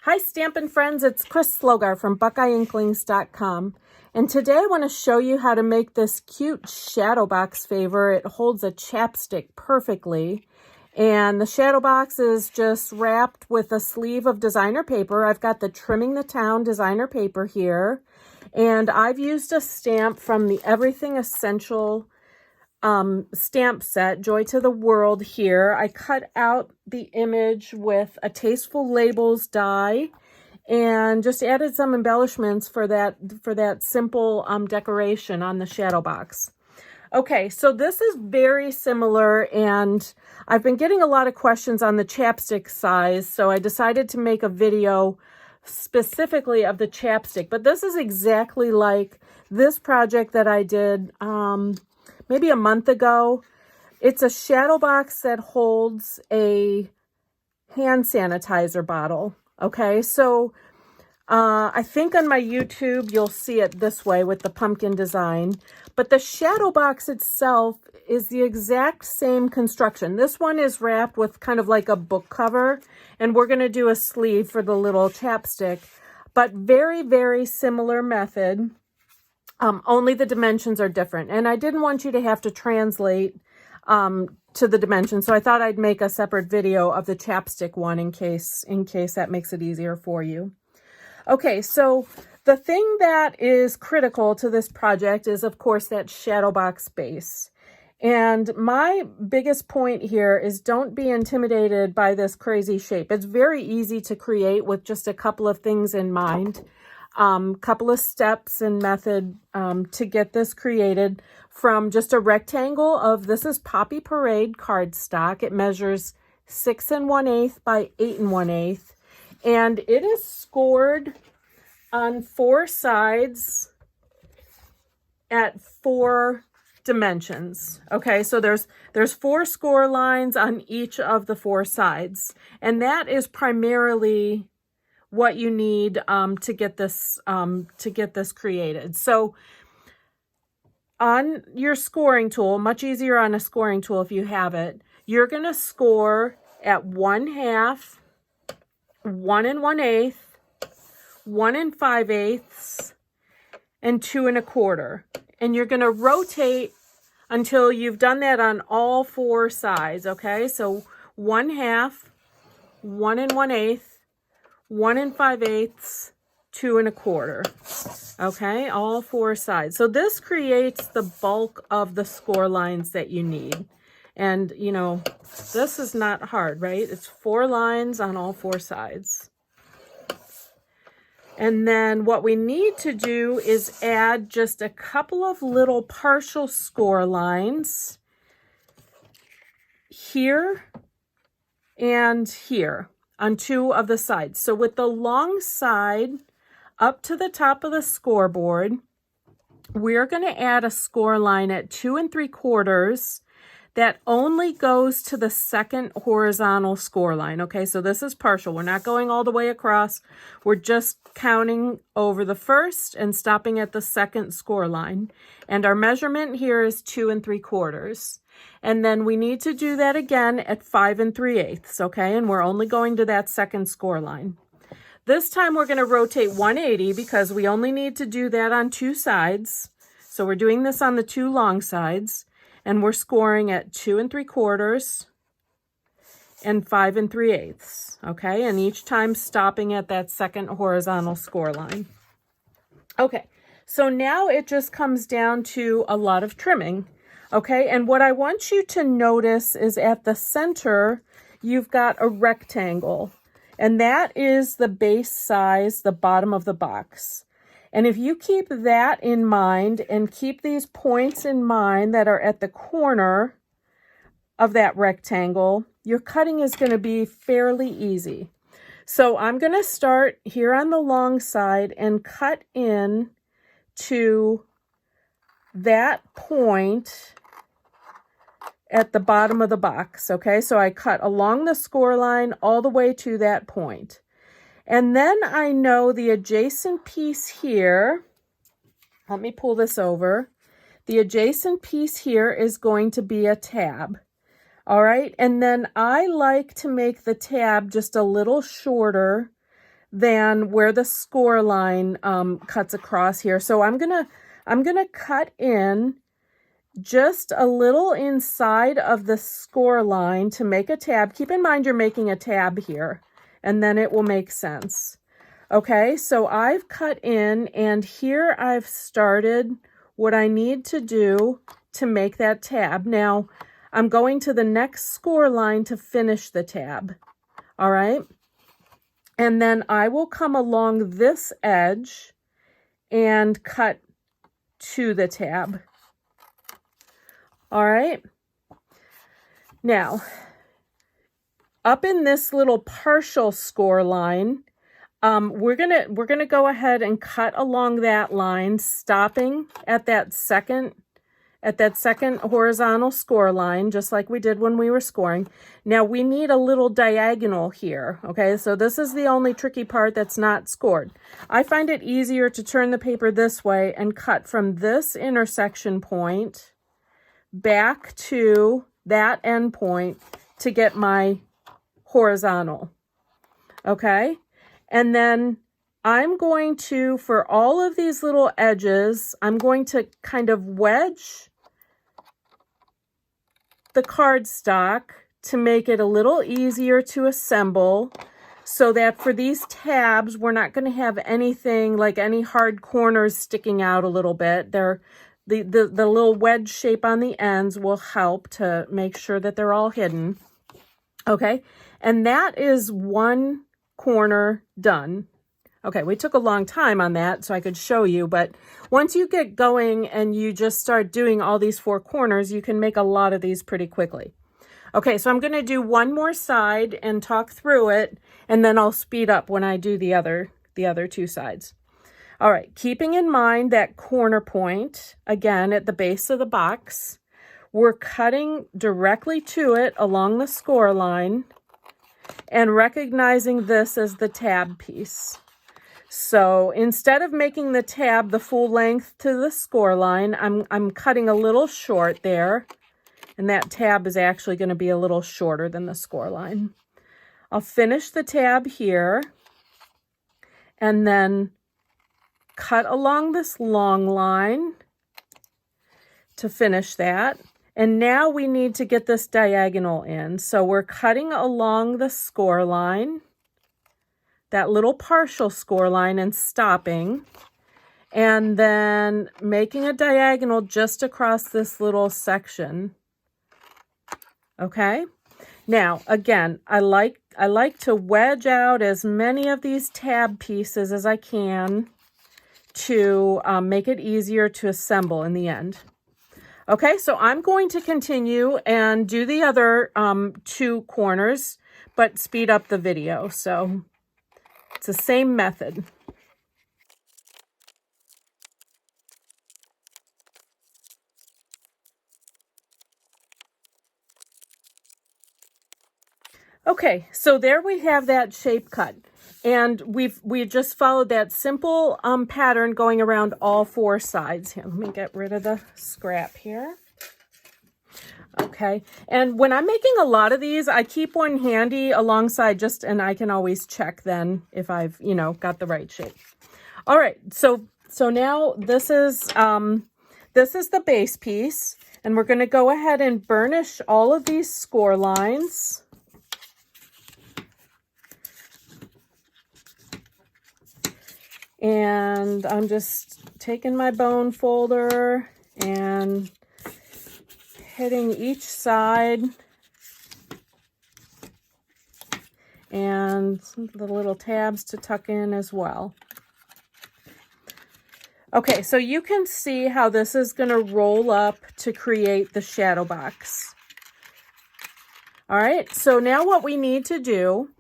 Hi Stampin' Friends, it's Chris Slogar from BuckeyeInklings.com, and today I want to show you how to make this cute shadow box favor. It holds a chapstick perfectly, and the shadow box is just wrapped with a sleeve of designer paper. I've got the Trimming the Town designer paper here, and I've used a stamp from the Everything Essential stamp set, Joy to the World here. I cut out the image with a Tasteful Labels die and just added some embellishments for that simple decoration on the shadow box. Okay, so this is very similar, and I've been getting a lot of questions on the chapstick size, so I decided to make a video specifically of the chapstick. But this is exactly like this project that I did maybe a month ago. It's a shadow box that holds a hand sanitizer bottle. Okay, so I think on my YouTube you'll see it this way with the pumpkin design, but the shadow box itself is the exact same construction. This one is wrapped with kind of like a book cover, and we're going to do a sleeve for the little chapstick, but very, very similar method. Only the dimensions are different. And I didn't want you to have to translate to the dimensions, so I thought I'd make a separate video of the chapstick one in case that makes it easier for you. Okay, so the thing that is critical to this project is, of course, that shadow box base. And my biggest point here is don't be intimidated by this crazy shape. It's very easy to create with just a couple of things in mind. Couple of steps and method to get this created from just a rectangle of, this is Poppy Parade cardstock. It measures 6 1/8 by 8 1/8, and it is scored on 4 sides at 4 dimensions. Okay, so there's 4 score lines on each of the 4 sides, and that is primarily what you need to get this created. So on your scoring tool, much easier on a scoring tool if you have it, you're going to score at 1/2, 1 1/8, 1 5/8, and 2 1/4. And you're going to rotate until you've done that on all 4 sides. Okay, so 1/2, 1 1/8, 1 5/8, 2 1/4. Okay, all 4 sides. So this creates the bulk of the score lines that you need. And, you know, this is not hard, right? It's 4 lines on all 4 sides. And then what we need to do is add just a couple of little partial score lines here and here on 2 of the sides. So with the long side up to the top of the scoreboard, we're going to add a score line at 2 3/4 that only goes to the second horizontal score line. Okay, so this is partial. We're not going all the way across. We're just counting over the first and stopping at the second score line. And our measurement here is 2 3/4. And then we need to do that again at 5 3/8, okay? And we're only going to that second score line. This time we're going to rotate 180 because we only need to do that on 2 sides. So we're doing this on the 2 long sides, and we're scoring at 2 3/4 and 5 3/8, okay? And each time stopping at that second horizontal score line. Okay, so now it just comes down to a lot of trimming. Okay, and what I want you to notice is at the center, you've got a rectangle, and that is the base size, the bottom of the box. And if you keep that in mind and keep these points in mind that are at the corner of that rectangle, your cutting is going to be fairly easy. So I'm going to start here on the long side and cut in to that point at the bottom of the box. Okay, so I cut along the score line all the way to that point. And then I know the adjacent piece here, let me pull this over. The adjacent piece here is going to be a tab. All right, and then I like to make the tab just a little shorter than where the score line cuts across here. So I'm gonna cut in just a little inside of the score line to make a tab. Keep in mind you're making a tab here, and then it will make sense. Okay, so I've cut in, and here I've started what I need to do to make that tab. Now, I'm going to the next score line to finish the tab. All right, and then I will come along this edge and cut to the tab. All right, now up in this little partial score line, we're gonna go ahead and cut along that line, stopping at that second horizontal score line, just like we did when we were scoring. Now we need a little diagonal here, okay? So this is the only tricky part that's not scored. I find it easier to turn the paper this way and cut from this intersection point back to that end point to get my horizontal, okay? And then I'm going to, for all of these little edges, I'm going to kind of wedge the cardstock to make it a little easier to assemble, so that for these tabs, we're not going to have anything like any hard corners sticking out a little bit. The little wedge shape on the ends will help to make sure that they're all hidden. Okay, and that is one corner done. Okay, we took a long time on that so I could show you, but once you get going and you just start doing all these four corners, you can make a lot of these pretty quickly. Okay, so I'm going to do one more side and talk through it, and then I'll speed up when I do the other two sides. All right, keeping in mind that corner point, again, at the base of the box, we're cutting directly to it along the score line and recognizing this as the tab piece. So instead of making the tab the full length to the score line, I'm cutting a little short there, and that tab is actually going to be a little shorter than the score line. I'll finish the tab here and then cut along this long line to finish that. And now we need to get this diagonal in. So we're cutting along the score line, that little partial score line, and stopping, and then making a diagonal just across this little section. Okay, now again, I like to wedge out as many of these tab pieces as I can to make it easier to assemble in the end. Okay, so I'm going to continue and do the other two corners, but speed up the video. So it's the same method. Okay, so there we have that shape cut. And we just followed that simple pattern going around all four sides. Here, let me get rid of the scrap here. Okay, and when I'm making a lot of these, I keep one handy alongside and I can always check then if I've, got the right shape. All right, so now this is the base piece, and we're going to go ahead and burnish all of these score lines. And I'm just taking my bone folder and hitting each side and the little tabs to tuck in as well. Okay, so you can see how this is going to roll up to create the shadow box. All right, so now what we need to do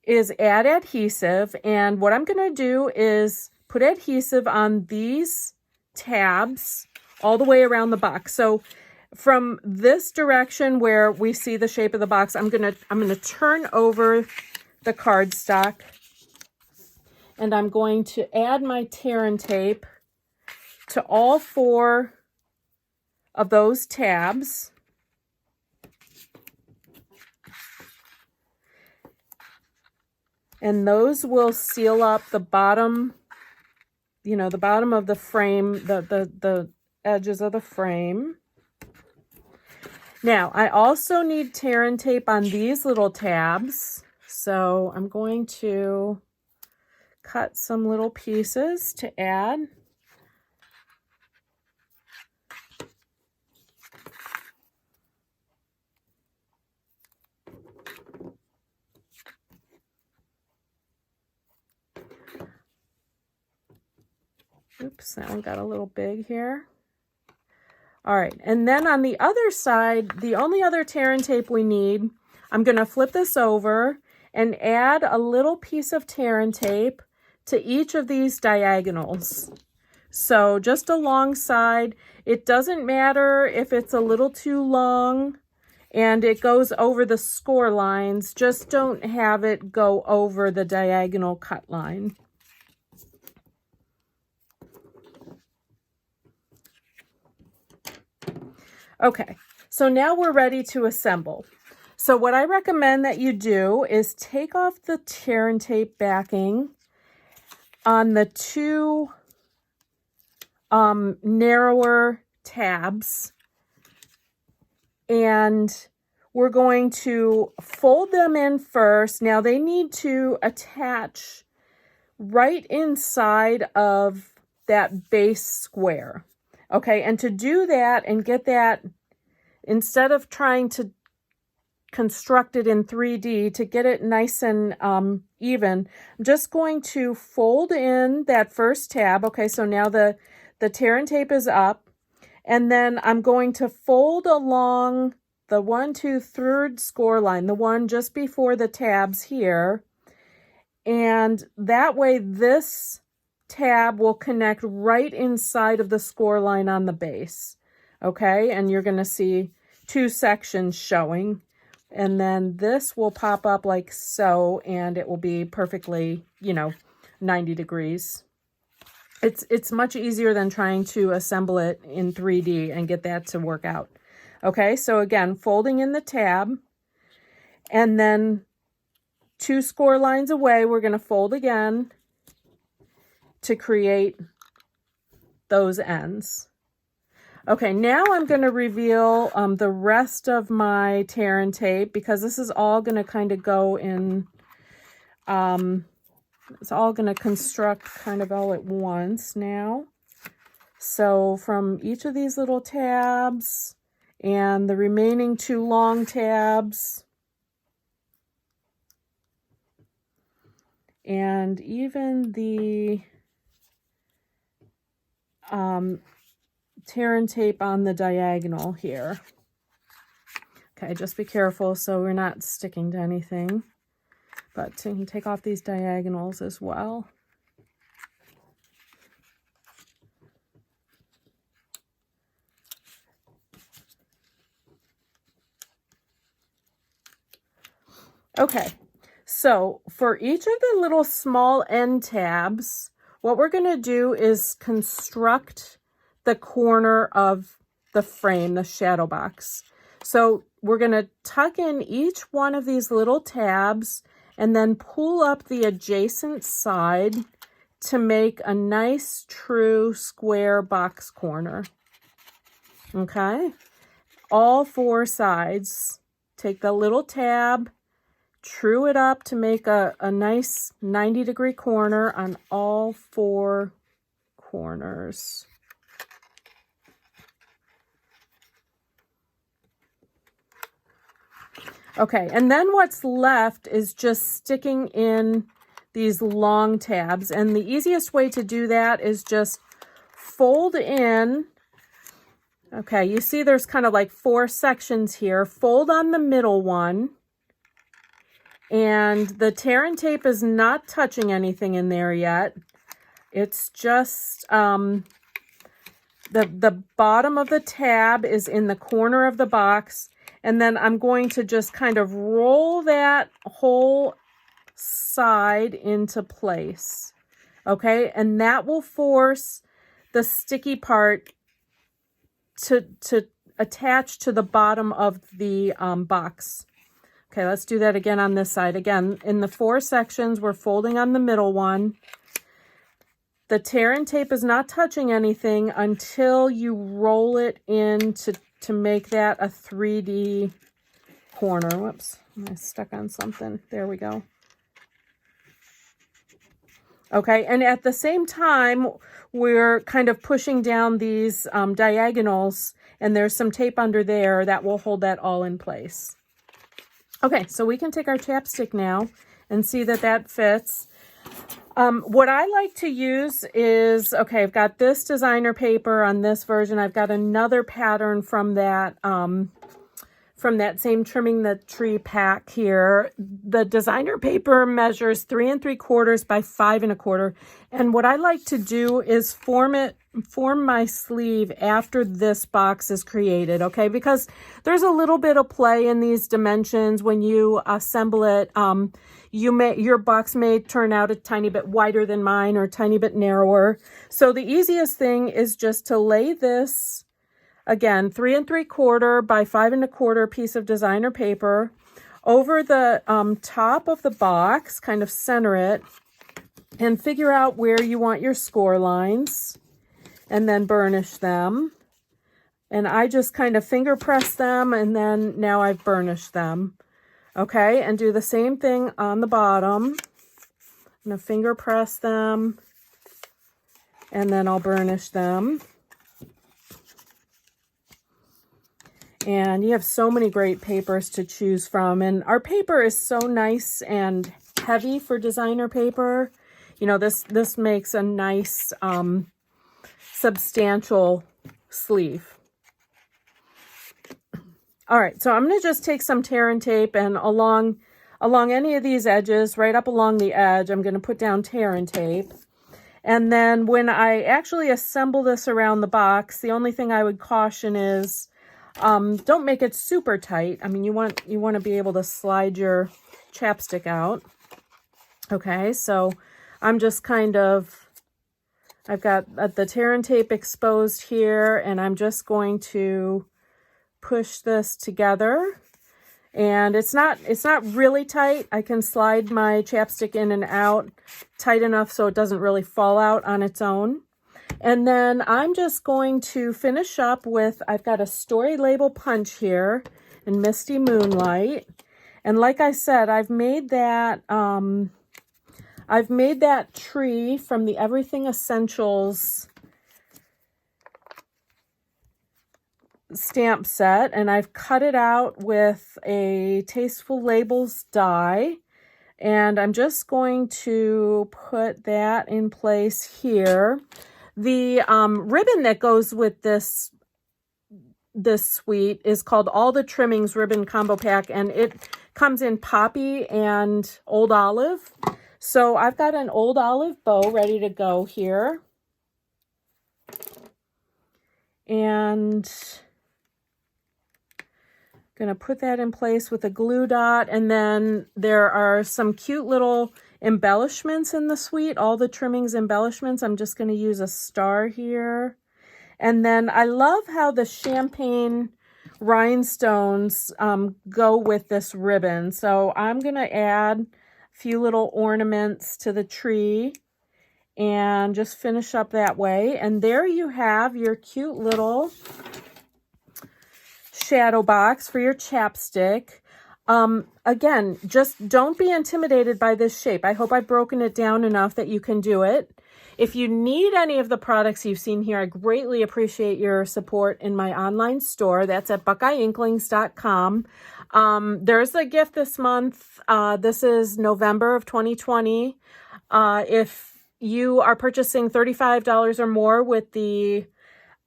is add adhesive, and what I'm going to do is put adhesive on these tabs all the way around the box. So from this direction where we see the shape of the box, I'm going to turn over the cardstock, and I'm going to add my tear and tape to all four of those tabs. And those will seal up the bottom, you know, the bottom of the frame, the edges of the frame. Now, I also need tear and tape on these little tabs. So I'm going to cut some little pieces to add. Oops, that one got a little big here. All right, and then on the other side, the only other tear and tape we need, I'm going to flip this over and add a little piece of tear and tape to each of these diagonals. So just alongside, it doesn't matter if it's a little too long and it goes over the score lines, just don't have it go over the diagonal cut line. Okay, so now we're ready to assemble. So what I recommend that you do is take off the tear and tape backing on the two narrower tabs, and we're going to fold them in first. Now they need to attach right inside of that base square. Okay, and to do that and get that, instead of trying to construct it in 3D, to get it nice and even, I'm just going to fold in that first tab. Okay, so now the tear and tape is up, and then I'm going to fold along the 1, 2, 3rd score line, the one just before the tabs here, and that way this tab will connect right inside of the score line on the base. Okay, and you're going to see two sections showing, and then this will pop up like so, and it will be perfectly, you know, 90 degrees. It's much easier than trying to assemble it in 3D and get that to work out. Okay, so again, folding in the tab, and then 2 score lines away, we're going to fold again to create those ends. Okay, now I'm going to reveal the rest of my tear and tape, because this is all going to kind of go in, it's all going to construct kind of all at once now. So from each of these little tabs and the remaining 2 long tabs, and even the tear and tape on the diagonal here. Okay, just be careful so we're not sticking to anything, but you can take off these diagonals as well. Okay, so for each of the little small end tabs, what we're going to do is construct the corner of the frame, the shadow box. So we're going to tuck in each one of these little tabs and then pull up the adjacent side to make a nice true square box corner. Okay, all 4 sides. Take the little tab, true it up to make a nice 90-degree corner on all 4 corners. Okay, and then what's left is just sticking in these long tabs, and the easiest way to do that is just fold in. Okay, you see there's kind of like 4 sections here. Fold on the middle one, and the tear and tape is not touching anything in there yet. It's just the bottom of the tab is in the corner of the box, and then I'm going to just kind of roll that whole side into place. Okay, and that will force the sticky part to attach to the bottom of the box. Okay, let's do that again on this side. Again, in the 4 sections, we're folding on the middle one. The tear and tape is not touching anything until you roll it in to make that a 3D corner. Whoops, I stuck on something. There we go. Okay, and at the same time, we're kind of pushing down these diagonals, and there's some tape under there that will hold that all in place. Okay, so we can take our chapstick now and see that that fits. What I like to use is, okay, I've got this designer paper on this version. I've got another pattern from that same Trimming the Tree pack here. The designer paper measures 3 3/4 by 5 1/4. And what I like to do is form my sleeve after this box is created, okay? Because there's a little bit of play in these dimensions when you assemble it. Your box may turn out a tiny bit wider than mine or a tiny bit narrower. So the easiest thing is just to lay this, again, 3 3/4 by 5 1/4 piece of designer paper over the top of the box, kind of center it, and figure out where you want your score lines, and then burnish them. And I just kind of finger press them, and then now I've burnished them. Okay, and do the same thing on the bottom. I'm going to finger press them, and then I'll burnish them. And you have so many great papers to choose from. And our paper is so nice and heavy for designer paper. You know, this makes a nice substantial sleeve. All right, so I'm going to just take some tear and tape, and along any of these edges, right up along the edge, I'm going to put down tear and tape. And then when I actually assemble this around the box, the only thing I would caution is don't make it super tight. I mean, you want to be able to slide your chapstick out. Okay, so I'm just kind of, I've got the tear and tape exposed here, and I'm just going to push this together. And it's not really tight. I can slide my chapstick in and out tight enough so it doesn't really fall out on its own. And then I'm just going to finish up with, I've got a story label punch here in Misty Moonlight. And like I said, I've made that tree from the Everything Essentials stamp set, and I've cut it out with a Tasteful Labels die, and I'm just going to put that in place here. The ribbon that goes with this suite is called All the Trimmings Ribbon Combo Pack, and it comes in poppy and old olive. So I've got an old olive bow ready to go here, and gonna put that in place with a glue dot. And then there are some cute little embellishments in the suite, All the Trimmings embellishments. I'm just gonna use a star here. And then I love how the champagne rhinestones go with this ribbon. So I'm gonna add a few little ornaments to the tree and just finish up that way. And there you have your cute little shadow box for your chapstick. Again, just don't be intimidated by this shape. I hope I've broken it down enough that you can do it. If you need any of the products you've seen here, I greatly appreciate your support in my online store. That's at buckeyeinklings.com. There's a gift this month. This is November of 2020. If you are purchasing $35 or more with the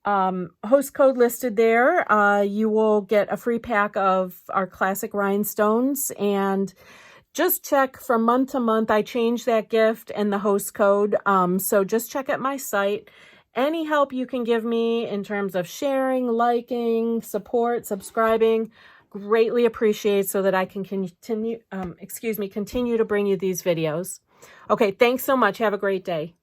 host code listed there, you will get a free pack of our classic rhinestones. And just check from month to month. I change that gift and the host code. So just check at my site. Any help you can give me in terms of sharing, liking, support, subscribing, greatly appreciate, so that I can continue to bring you these videos. Okay, thanks so much. Have a great day.